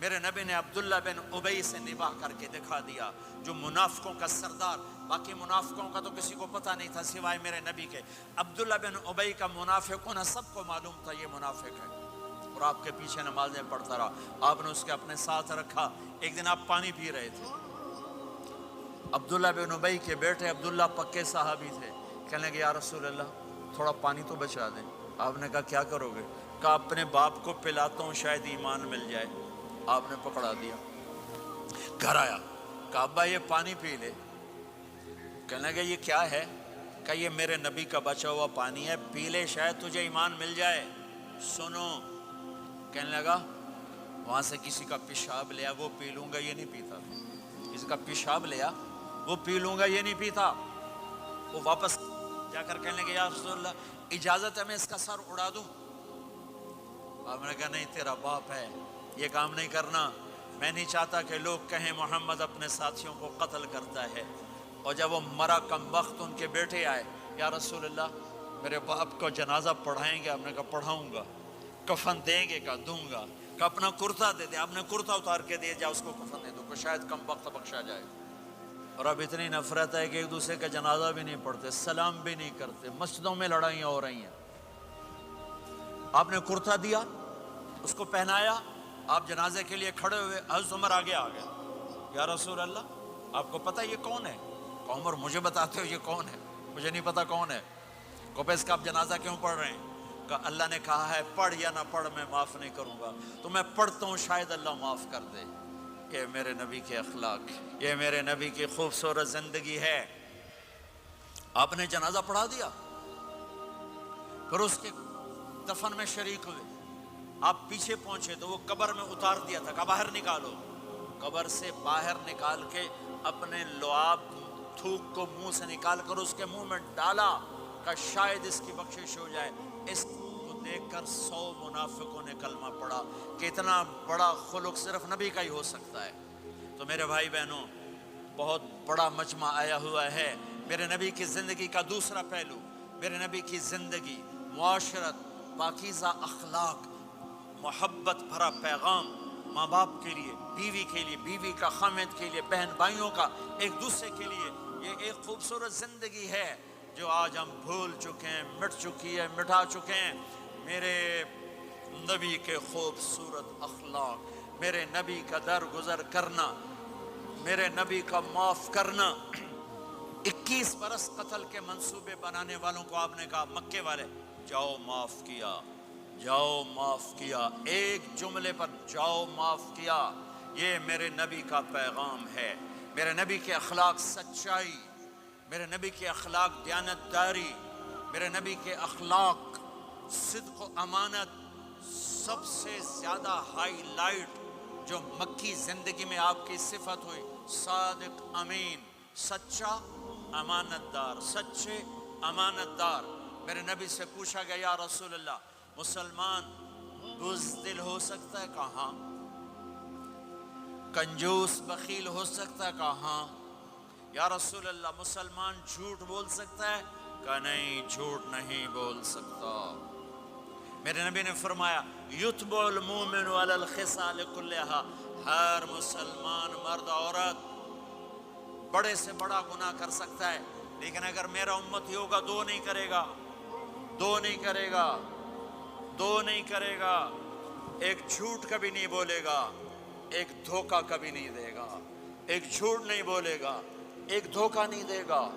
میرے نبی نے عبداللہ بن ابی سے نباہ کر کے دکھا دیا، جو منافقوں کا سردار، باقی منافقوں کا تو کسی کو پتہ نہیں تھا سوائے میرے نبی کے۔ عبداللہ بن ابی کا منافق ہونا سب کو معلوم تھا، یہ منافق ہے، اور آپ کے پیچھے نمازیں پڑھتا رہا۔ آپ نے اس کے اپنے ساتھ رکھا۔ ایک دن آپ پانی پی رہے تھے، عبداللہ بن ابی کے بیٹے عبداللہ پکے صحابی تھے، کہنے لگے یا رسول اللہ تھوڑا پانی تو بچا دیں۔ آپ نے کہا کیا کرو گے؟ کہا اپنے باپ کو پلاتا ہوں شاید ایمان مل جائے۔ آپ نے پکڑا دیا، گھر آیا، کہا ابا یہ پانی پی لے۔ کہنے لگے یہ کیا ہے؟ کہا یہ میرے نبی کا بچا ہوا پانی ہے، پی لے شاید تجھے ایمان مل جائے۔ سنو، کہنے لگا وہاں سے کسی کا پیشاب لیا وہ پی لوں گا، یہ نہیں پیتا۔ کسی کا پیشاب لیا وہ پی لوں گا، یہ نہیں پیتا۔ وہ واپس جا کر کہنے لگے یا رسول اللہ اجازت ہے میں اس کا سر اڑا دوں؟ آپ نے کہا نہیں، تیرا باپ ہے، یہ کام نہیں کرنا، میں نہیں چاہتا کہ لوگ کہیں محمد اپنے ساتھیوں کو قتل کرتا ہے۔ اور جب وہ مرا کم وقت ان کے بیٹے آئے، یا رسول اللہ میرے باپ کو جنازہ پڑھائیں گے؟ آپ نے کہا پڑھاؤں گا۔ کفن دیں گے؟ کہا دوں گا۔ کہ اپنا کرتا دے دے۔ آپ نے کرتا اتار کے دے جا، اس کو کفن دے دو کہ شاید کم وقت بخشا جائے۔ اور اب اتنی نفرت ہے کہ ایک دوسرے کا جنازہ بھی نہیں پڑھتے، سلام بھی نہیں کرتے، مسجدوں میں لڑائیاں ہو رہی ہیں۔ آپ نے کرتا دیا، اس کو پہنایا، آپ جنازے کے لیے کھڑے ہوئے، حضرت عمر آگے آ گئے، یا رسول اللہ آپ کو پتہ یہ کون ہے؟ کہ عمر مجھے بتاتے ہو یہ کون ہے؟ مجھے نہیں پتا کون ہے۔ کہ اس کا آپ جنازہ کیوں پڑھ رہے ہیں؟ کہ اللہ نے کہا ہے پڑھ یا نہ پڑھ میں معاف نہیں کروں گا، تو میں پڑھتا ہوں شاید اللہ معاف کر دے۔ یہ میرے نبی کے اخلاق، یہ میرے نبی کی خوبصورت زندگی ہے۔ آپ نے جنازہ پڑھا دیا، پھر اس کے دفن میں شریک ہوئے۔ آپ پیچھے پہنچے تو وہ قبر میں اتار دیا تھا، کہ باہر نکالو۔ قبر سے باہر نکال کے اپنے لعاب تھوک کو منہ سے نکال کر اس کے منہ میں ڈالا کہ شاید اس کی بخشش ہو جائے۔ اس کو دیکھ کر 100 منافقوں نے کلمہ پڑھا کہ اتنا بڑا خلق صرف نبی کا ہی ہو سکتا ہے۔ تو میرے بھائی بہنوں، بہت بڑا مجمع آیا ہوا ہے۔ میرے نبی کی زندگی کا دوسرا پہلو، میرے نبی کی زندگی، معاشرت، پاکیزہ اخلاق، محبت بھرا پیغام، ماں باپ کے لیے، بیوی کے لیے، بیوی کا خامد کے لیے، بہن بھائیوں کا ایک دوسرے کے لیے، یہ ایک خوبصورت زندگی ہے جو آج ہم بھول چکے ہیں، مٹ چکی ہے، مٹا چکے ہیں۔ میرے نبی کے خوبصورت اخلاق، میرے نبی کا درگزر کرنا، میرے نبی کا معاف کرنا۔ 21 برس قتل کے منصوبے بنانے والوں کو آپ نے کہا مکے والے جاؤ معاف کیا، جاؤ معاف کیا، ایک جملے پر جاؤ معاف کیا۔ یہ میرے نبی کا پیغام ہے۔ میرے نبی کے اخلاق سچائی، میرے نبی کے اخلاق دیانتداری، میرے نبی کے اخلاق صدق و امانت۔ سب سے زیادہ ہائی لائٹ جو مکی زندگی میں آپ کی صفت ہوئی، صادق امین، سچا امانت دار، سچے امانت دار۔ میرے نبی سے پوچھا گیا یا رسول اللہ مسلمان بزدل ہو سکتا ہے؟ کہاں؟ کنجوس بخیل ہو سکتا ہے؟ کہاں؟ یا رسول اللہ مسلمان جھوٹ بول سکتا ہے؟ کہ نہیں، جھوٹ نہیں بول سکتا۔ میرے نبی نے فرمایا یتبع المومن علی الخصال کلھا، ہر مسلمان مرد عورت بڑے سے بڑا گناہ کر سکتا ہے، لیکن اگر میرا امتی ہوگا دو نہیں کرے گا، دو نہیں کرے گا، دو نہیں کرے گا۔ ایک جھوٹ کبھی نہیں بولے گا، ایک دھوکہ کبھی نہیں دے گا۔ ایک جھوٹ نہیں بولے گا، ایک دھوکہ نہیں دے گا۔